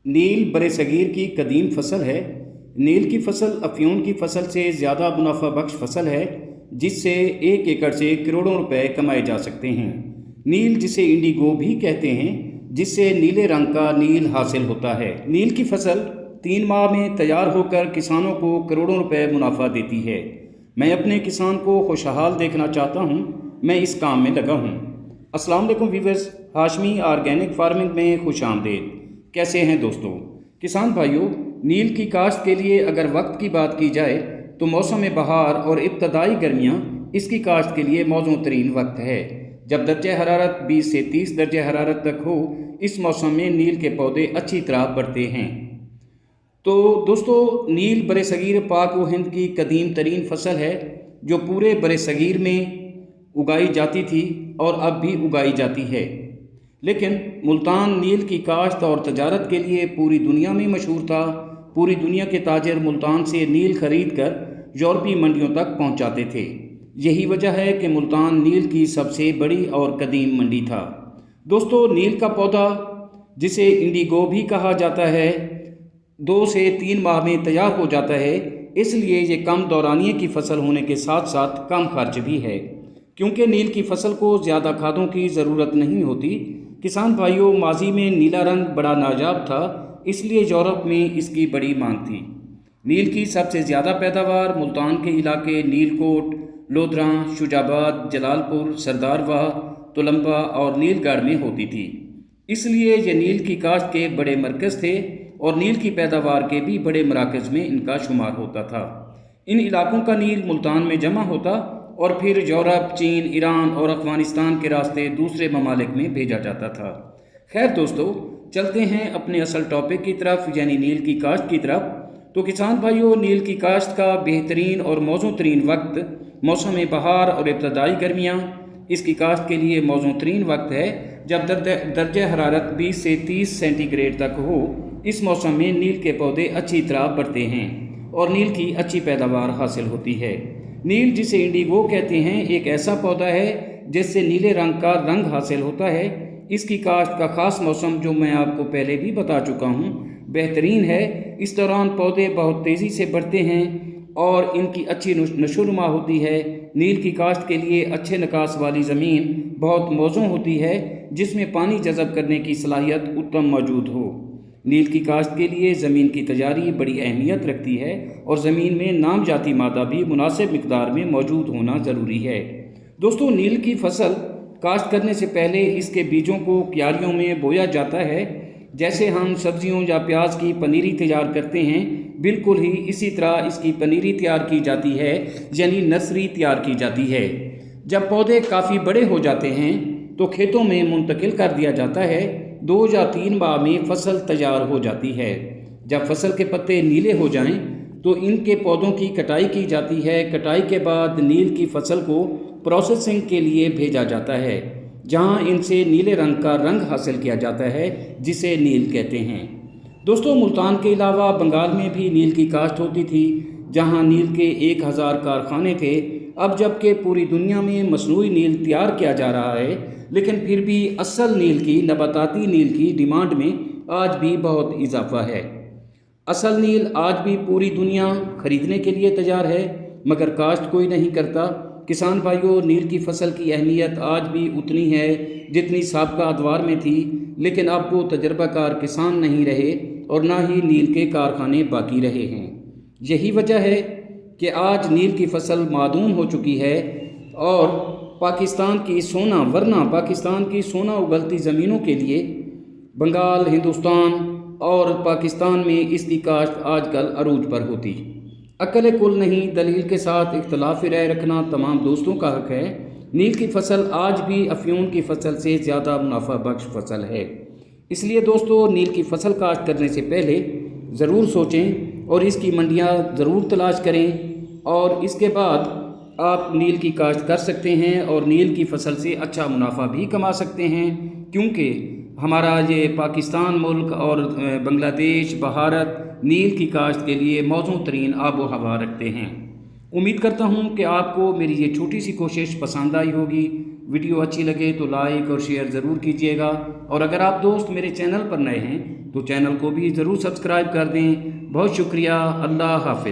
नील बरसगीर की कदीम फसल है। नील की फसल अफ्यून की फसल से ज़्यादा मुनाफा बख्श फसल है, जिससे एक एकड़ से करोड़ों रुपए कमाए जा सकते हैं। नील, जिसे इंडिगो भी कहते हैं, जिससे नीले रंग का नील हासिल होता है। नील की फसल 3 माह में तैयार होकर किसानों को करोड़ों रुपए मुनाफा देती है। मैं अपने किसान को खुशहाल देखना चाहता हूँ, मैं इस काम में लगा हूँ। अस्सलाम वालेकुम व्यूअर्स, हाशमी ऑर्गेनिक फार्मिंग में खुश आमदीद। कैसे हैं दोस्तों? किसान भाइयों, नील की काश्त के लिए अगर वक्त की बात की जाए तो मौसम बहार और इब्तदाई गर्मियाँ इसकी काश्त के लिए मौजूद तरीन वक्त है। जब दर्जा हरारत 20 से 30 दर्जा हरारत तक हो, इस मौसम में नील के पौधे अच्छी तरह बढ़ते हैं। तो दोस्तों, नील बरसगीर पाक व हिंद की कदीम तरीन फसल है, जो पूरे बरसगीर में उगाई जाती थी और अब भी उगाई जाती है। लेकिन मुल्तान नील की काश्त और तजारत के लिए पूरी दुनिया में मशहूर था। पूरी दुनिया के ताजर मुल्तान से नील खरीद कर यूरोपीय मंडियों तक पहुंचाते थे। यही वजह है कि मुल्तान नील की सबसे बड़ी और कदीम मंडी था। दोस्तों, नील का पौधा, जिसे इंडिगो भी कहा जाता है, 2 से 3 माह में तैयार हो जाता है। इसलिए ये कम दौरानिए की फसल होने के साथ साथ कम खर्च भी है, क्योंकि नील की फसल को ज़्यादा खादों की ज़रूरत नहीं होती। किसान भाइयों, माजी में नीला रंग बड़ा नायाब था, इसलिए यूरोप में इसकी बड़ी मांग थी। नील की सबसे ज़्यादा पैदावार मुल्तान के इलाके नीलकोट, लोधरा, शुजाबाद, जलालपुर, सरदारवाह, तुलंबा और नीलगढ़ में होती थी। इसलिए ये नील की काश्त के बड़े मरकज़ थे और नील की पैदावार के भी बड़े मराकज़ में इनका शुमार होता था। इन इलाकों का नील मुल्तान में जमा होता और फिर यूरोप, चीन, ईरान और अफ़गानिस्तान के रास्ते दूसरे ममालिक में भेजा जाता था। खैर दोस्तों, चलते हैं अपने असल टॉपिक की तरफ, यानी नील की काश्त की तरफ। तो किसान भाइयों, नील की काश्त का बेहतरीन और मौजूद तरीन वक्त मौसम बहार और इब्तदाई गर्मियाँ इसकी काश्त के लिए मौजूद तरीन वक्त है, जब दर्जा हरारत 20 से 30 सेंटीग्रेड तक हो। इस मौसम में नील के पौधे अच्छी तरह बढ़ते हैं और नील की अच्छी पैदावार हासिल होती है। नील, जिसे इंडिगो कहते हैं, एक ऐसा पौधा है जिससे नीले रंग का रंग हासिल होता है। इसकी काश्त का ख़ास मौसम, जो मैं आपको पहले भी बता चुका हूँ, बेहतरीन है। इस दौरान पौधे बहुत तेज़ी से बढ़ते हैं और इनकी अच्छी नशोनुमा होती है। नील की काश्त के लिए अच्छे निकास वाली ज़मीन बहुत मौजूद होती है, जिसमें पानी जज़ब करने की सलाहियत उत्तम मौजूद हो। नील की काश्त के लिए ज़मीन की तैयारी बड़ी अहमियत रखती है और ज़मीन में नामजाती मादा भी मुनासिब मिकदार में मौजूद होना ज़रूरी है। दोस्तों, नील की फसल काश्त करने से पहले इसके बीजों को क्यारियों में बोया जाता है। जैसे हम सब्जियों या प्याज की पनीरी तैयार करते हैं, बिल्कुल ही इसी तरह इसकी पनीरी तैयार की जाती है, यानी नर्सरी तैयार की जाती है। जब पौधे काफ़ी बड़े हो जाते हैं तो खेतों में मुंतकिल कर दिया जाता है। 2 या 3 माह में फसल तैयार हो जाती है। जब फसल के पत्ते नीले हो जाएं तो इनके पौधों की कटाई की जाती है। कटाई के बाद नील की फसल को प्रोसेसिंग के लिए भेजा जाता है, जहां इनसे नीले रंग का रंग हासिल किया जाता है, जिसे नील कहते हैं। दोस्तों, मुल्तान के अलावा बंगाल में भी नील की काश्त होती थी, जहां नील के 1000 कारखाने थे। अब जबकि पूरी दुनिया में मसनूई नील तैयार किया जा रहा है, लेकिन फिर भी असल नील की, नबाताती नील की डिमांड में आज भी बहुत इजाफा है। असल नील आज भी पूरी दुनिया खरीदने के लिए तैयार है, मगर काश्त कोई नहीं करता। किसान भाइयों, नील की फसल की अहमियत आज भी उतनी है जितनी साबका अदवार में थी, लेकिन अब वो तजर्बाकार किसान नहीं रहे और ना ही नील के कारखाने बाकी रहे हैं। यही वजह है कि आज नील की फसल मादूम हो चुकी है और पाकिस्तान की सोना उगलती ज़मीनों के लिए बंगाल, हिंदुस्तान और पाकिस्तान में इसकी काश्त आजकल अरूज पर होती। अकल कुल नहीं, दलील के साथ इख्तलाफ राय रखना तमाम दोस्तों का हक है। नील की फसल आज भी अफ्यून की फसल से ज़्यादा मुनाफा बख्श फसल है। इसलिए दोस्तों, नील की फसल काश्त करने से पहले ज़रूर सोचें और इसकी मंडियाँ ज़रूर तलाश करें, और इसके बाद आप नील की काश्त कर सकते हैं और नील की फसल से अच्छा मुनाफा भी कमा सकते हैं, क्योंकि हमारा ये पाकिस्तान मुल्क और बांग्लादेश, भारत नील की काश्त के लिए मौजूद तरीन आबो हवा रखते हैं। उम्मीद करता हूँ कि आपको मेरी ये छोटी सी कोशिश पसंद आई होगी। ویڈیو اچھی لگے تو لائک اور شیئر ضرور کیجیے گا، اور اگر آپ دوست میرے چینل پر نئے ہیں تو چینل کو بھی ضرور سبسکرائب کر دیں۔ بہت شکریہ، اللہ حافظ۔